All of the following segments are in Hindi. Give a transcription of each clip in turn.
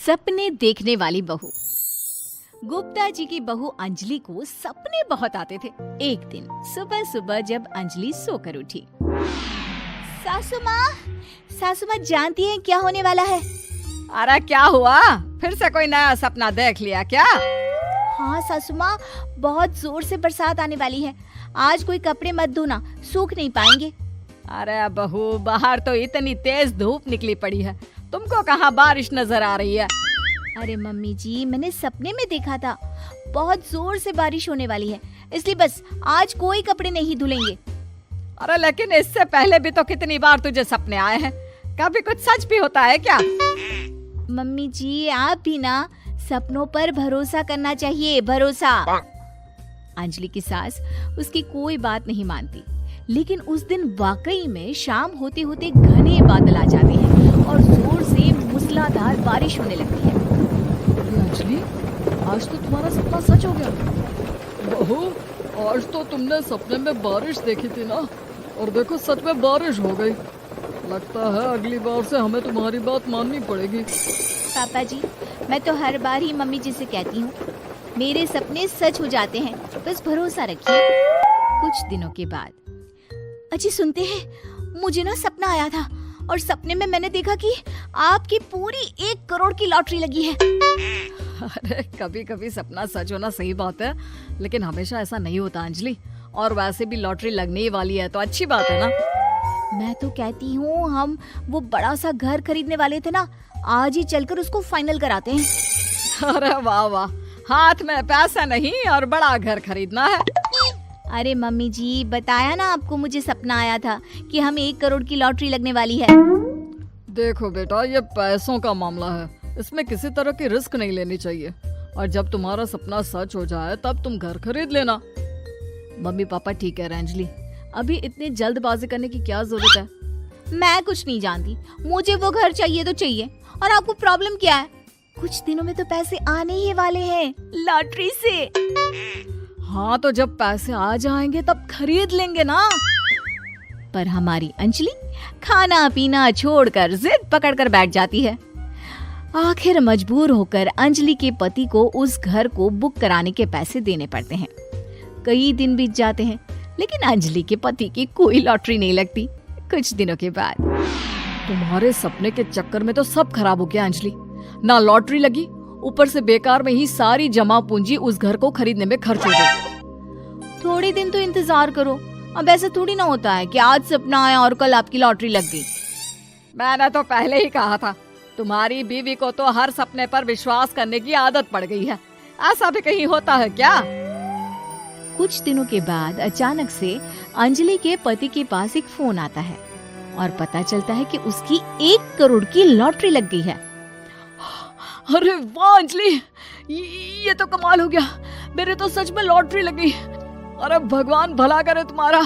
सपने देखने वाली बहू। गुप्ता जी की बहू अंजलि को सपने बहुत आते थे। एक दिन सुबह सुबह जब अंजलि सोकर उठी, सासू माँ जानती हैं क्या होने वाला है? अरे क्या हुआ, फिर से कोई नया सपना देख लिया क्या? हाँ सासू माँ, बहुत जोर से बरसात आने वाली है। आज कोई कपड़े मत धोना, सूख नहीं पाएंगे। अरे बहू, बाहर तो इतनी तेज धूप निकली पड़ी है, तुमको कहाँ बारिश नजर आ रही है? अरे मम्मी जी, मैंने सपने में देखा था बहुत जोर से बारिश होने वाली है, इसलिए बस आज कोई कपड़े नहीं धुलेंगे। अरे लेकिन इससे पहले भी तो कितनी बार तुझे सपने आए हैं, कभी कुछ सच भी होता है क्या? मम्मी जी, आप भी ना सपनों पर भरोसा करना चाहिए, भरोसा। अंजलि की सास उसकी कोई बात नहीं मानती, लेकिन उस दिन वाकई में शाम होते होते घने बादल आ जाते हैं और जोर से मूसलाधार बारिश होने लगती है। अंजलि, आज तो तुम्हारा सपना सच हो गया। बहू, आज तो तुमने सपने में बारिश देखी थी ना, और देखो सच में बारिश हो गई। लगता है अगली बार से हमें तुम्हारी बात माननी पड़ेगी। पापा जी, मैं तो हर बार ही मम्मी जी से कहती हूँ, मेरे सपने सच हो जाते हैं, बस भरोसा रखिए। कुछ दिनों के बाद, अजी सुनते हैं, मुझे ना सपना आया था और सपने में मैंने देखा कि आपकी पूरी 1 करोड़ की लॉटरी लगी है। अरे कभी कभी सपना सच होना सही बात है, लेकिन हमेशा ऐसा नहीं होता अंजलि। और वैसे भी लॉटरी लगने ही वाली है तो अच्छी बात है ना। मैं तो कहती हूँ, हम वो बड़ा सा घर खरीदने वाले थे ना, आज ही चलकर उसको फाइनल कराते हैं। अरे वाह वाह, हाथ में पैसा नहीं और बड़ा घर खरीदना है। अरे मम्मी जी, बताया ना आपको, मुझे सपना आया था कि हमें 1 करोड़ की लॉटरी लगने वाली है। देखो बेटा, ये पैसों का मामला है, इसमें किसी तरह की रिस्क नहीं लेनी चाहिए। और जब तुम्हारा सपना सच हो जाए तब तुम घर खरीद लेना। मम्मी पापा ठीक है अंजलि, अभी इतनी जल्दबाजी करने की क्या जरूरत है? मैं कुछ नहीं जानती, मुझे वो घर चाहिए तो चाहिए। और आपको प्रॉब्लम क्या है? कुछ दिनों में तो पैसे आने ही वाले हैं लॉटरी से। हाँ, तो जब पैसे आ जाएंगे तब खरीद लेंगे ना। पर हमारी अंजलि खाना पीना छोड़कर जिद पकड़कर बैठ जाती है। आखिर मजबूर होकर अंजलि के पति को उस घर को बुक कराने के पैसे देने पड़ते हैं। कई दिन बीत जाते हैं, लेकिन अंजलि के पति की कोई लॉटरी नहीं लगती। कुछ दिनों के बाद, तुम्हारे सपने के चक्कर में तो सब खराब हो गया अंजलि। ना लॉटरी लगी, ऊपर से बेकार में ही सारी जमा पूंजी उस घर को खरीदने में खर्च हो गई। थोड़ी दिन तो इंतजार करो, अब ऐसा थोड़ी ना होता है कि आज सपना आया और कल आपकी लॉटरी लग गई। मैंने तो पहले ही कहा था, तुम्हारी बीवी को तो हर सपने पर विश्वास करने की आदत पड़ गई है। ऐसा भी कहीं होता है क्या? कुछ दिनों के बाद अचानक से अंजलि के पति के पास एक फोन आता है और पता चलता है कि उसकी 1 करोड़ की लॉटरी लग गई है। अरे वाह अंजलि, ये तो कमाल हो गया, मेरे तो सच में लॉटरी लगी। अरे भगवान भला करे तुम्हारा।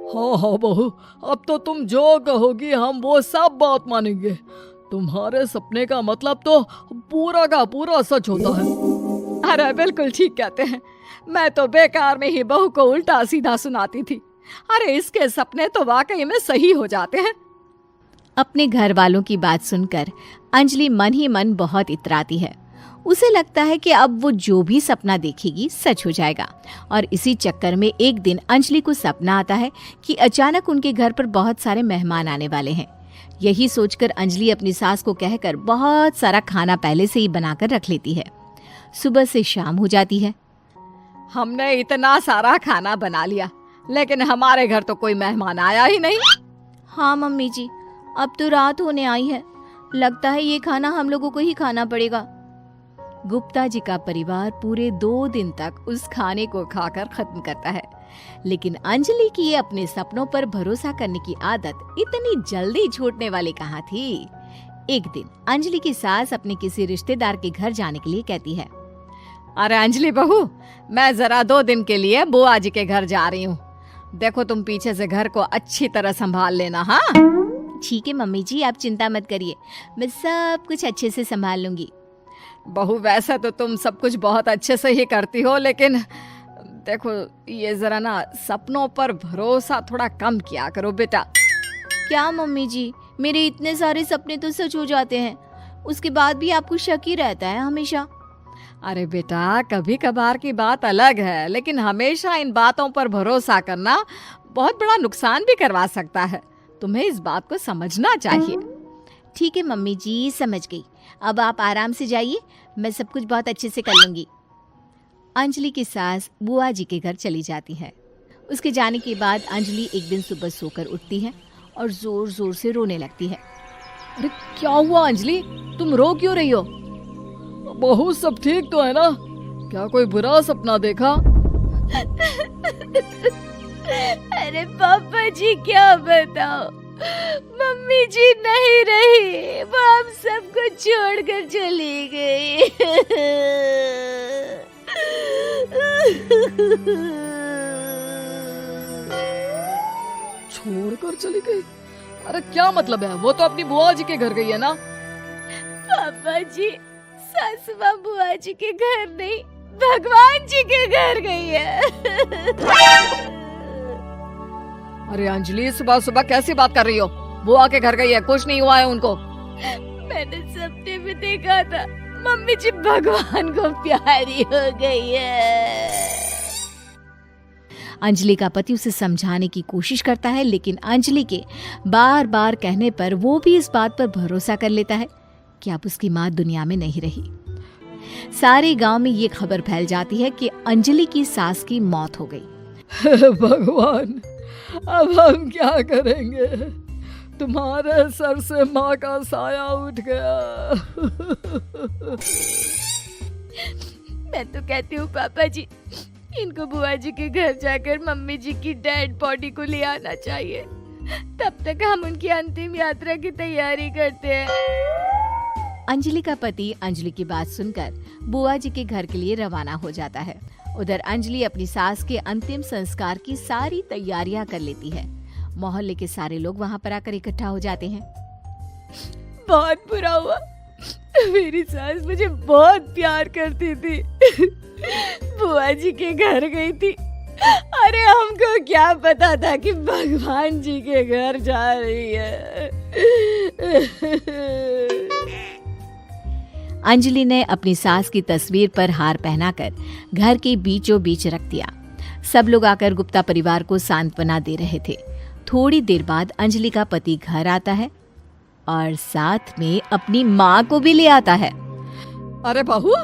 हाँ हाँ बहू, अब तो तुम जो कहोगी हम वो सब बात मानेंगे। तुम्हारे सपने का मतलब तो पूरा का पूरा सच होता है। अरे बिल्कुल ठीक कहते हैं, मैं तो बेकार में ही बहू को उल्टा सीधा सुनाती थी। अरे इसके सपने तो वाकई में सही हो जाते हैं। अपने घर वालों की बात सुनकर अंजलि मन ही मन बहुत इतराती है। उसे लगता है कि अब वो जो भी सपना देखेगी सच हो जाएगा। और इसी चक्कर में एक दिन अंजलि को सपना आता है कि अचानक उनके घर पर बहुत सारे मेहमान आने वाले हैं। यही सोचकर अंजलि अपनी सास को कहकर बहुत सारा खाना पहले से ही बनाकर रख लेती है। सुबह से शाम हो जाती है। हमने इतना सारा खाना बना लिया, लेकिन हमारे घर तो कोई मेहमान आया ही नहीं। हाँ मम्मी जी, अब तो रात होने आई है, लगता है ये खाना हम लोगों को ही खाना पड़ेगा। गुप्ता जी का परिवार पूरे 2 दिन तक उस खाने को खाकर खत्म करता है, लेकिन अंजलि की ये अपने सपनों पर भरोसा करने की आदत इतनी जल्दी छूटने वाली कहाँ थी। एक दिन अंजलि की सास अपने किसी रिश्तेदार के घर जाने के लिए कहती है, अरे अंजलि बहू, मैं जरा 2 दिन के लिए बुआ जी के घर जा रही हूँ। देखो तुम पीछे से घर को अच्छी तरह संभाल लेना। हाँ ठीक है मम्मी जी, आप चिंता मत करिए, मैं सब कुछ अच्छे से संभाल लूंगी। बहू, वैसे तो तुम सब कुछ बहुत अच्छे से ही करती हो, लेकिन देखो ये जरा ना सपनों पर भरोसा थोड़ा कम किया करो बेटा। क्या मम्मी जी, मेरे इतने सारे सपने तो सच हो जाते हैं, उसके बाद भी आपको शक ही रहता है हमेशा। अरे बेटा, कभी कभार की बात अलग है, लेकिन हमेशा इन बातों पर भरोसा करना बहुत बड़ा नुकसान भी करवा सकता है। तुम्हें इस बात को समझना चाहिए। ठीक है मम्मी जी, समझ गई। अब आप आराम से जाइए, मैं सब कुछ बहुत अच्छे से कर लूंगी। अंजलि की सास बुआ जी के घर चली जाती है। उसके जाने के बाद अंजलि एक दिन सुबह सोकर उठती है और जोर जोर से रोने लगती है। अरे क्या हुआ अंजलि, तुम रो क्यों रही हो? बहू सब ठीक तो है ना? क्या कोई बुरा सपना देखा? अरे पापा जी क्या बताओ, मम्मी जी नहीं रही, वो हम सबको छोड़कर चली गई। छोड़कर चली गई? अरे क्या मतलब है? वो तो अपनी बुआ जी के घर गई है ना? पापा जी, सासू माँ बुआ जी के घर नहीं, भगवान जी के घर गई है। अरे अंजलि, सुबह सुबह कैसी बात कर रही हो? बुआ के घर गई है, कुछ नहीं हुआ है उनको। मैंने सपने में देखा था, मम्मी जी भगवान को प्यारी हो गई है। अंजलि का पति उसे समझाने की कोशिश करता है, लेकिन अंजलि के बार बार कहने पर वो भी इस बात पर भरोसा कर लेता है कि अब उसकी माँ दुनिया में नहीं रही। सारे गांव में ये खबर फैल जाती है कि अंजलि की सास की मौत हो गई। भगवान, अब हम क्या करेंगे? तुम्हारे सर से माँ का साया उठ गया। मैं तो कहती हूँ पापा जी, इनको बुआ जी के घर जाकर मम्मी जी की डेड बॉडी को ले आना चाहिए, तब तक हम उनकी अंतिम यात्रा की तैयारी करते हैं। अंजलि का पति अंजलि की बात सुनकर बुआ जी के घर के लिए रवाना हो जाता है। उधर अंजलि अपनी सास के अंतिम संस्कार की सारी तैयारियां कर लेती है। मोहल्ले के सारे लोग वहां पर आकर इकट्ठा हो जाते हैं। बहुत बुरा हुआ, मेरी सास मुझे बहुत प्यार करती थी, बुआ जी के घर गई थी। अरे हमको क्या पता था कि भगवान जी के घर जा रही है। अंजलि ने अपनी सास की तस्वीर पर हार पहनाकर घर के बीचों बीच रख दिया। सब लोग आकर गुप्ता परिवार को सांत्वना दे रहे थे। थोड़ी देर बाद अंजलि का पति घर आता है और साथ में अपनी माँ को भी ले आता है। अरे बहू,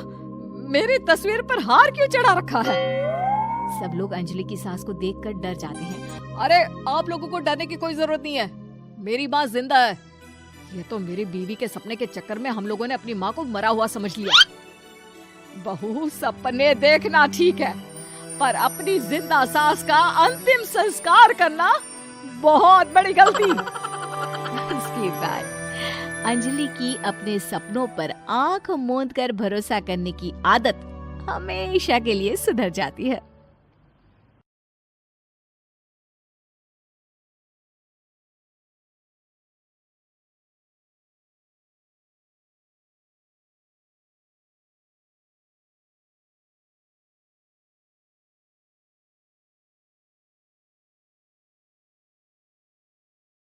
मेरी तस्वीर पर हार क्यों चढ़ा रखा है? सब लोग अंजलि की सास को देखकर डर जाते हैं। अरे आप लोगों को डरने की कोई जरूरत नहीं है, मेरी माँ जिंदा है। ये तो मेरी बीवी के सपने के चक्कर में हम लोगों ने अपनी माँ को मरा हुआ समझ लिया। बहू, सपने देखना ठीक है, पर अपनी जिंदा सास का अंतिम संस्कार करना बहुत बड़ी गलती। उसके बाद अंजलि की अपने सपनों पर आंख मूंद कर भरोसा करने की आदत हमेशा के लिए सुधर जाती है।